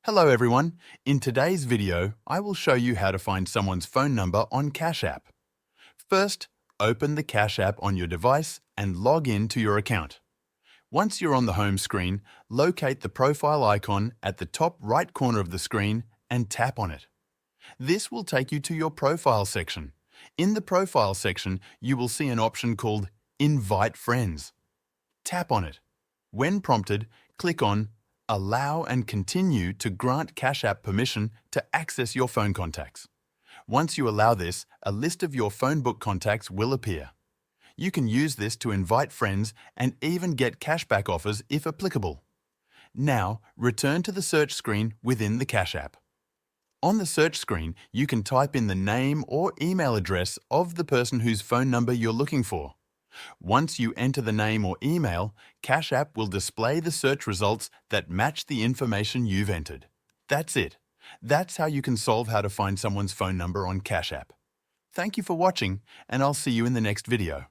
Hello everyone. In today's video, I will show you how to find someone's phone number on Cash App. First, open the Cash App on your device and log in to your account. Once you're on the home screen, locate the profile icon at the top right corner of the screen and tap on it. This will take you to your profile section. In the profile section, you will see an option called Invite Friends. Tap on it. When prompted, click on Allow and continue to grant Cash App permission to access your phone contacts. Once you allow this, a list of your phone book contacts will appear. You can use this to invite friends and even get cashback offers if applicable. Now, return to the search screen within the Cash App. On the search screen, you can type in the name or email address of the person whose phone number you're looking for. Once you enter the name or email, Cash App will display the search results that match the information you've entered. That's it. That's how you can solve how to find someone's phone number on Cash App. Thank you for watching, and I'll see you in the next video.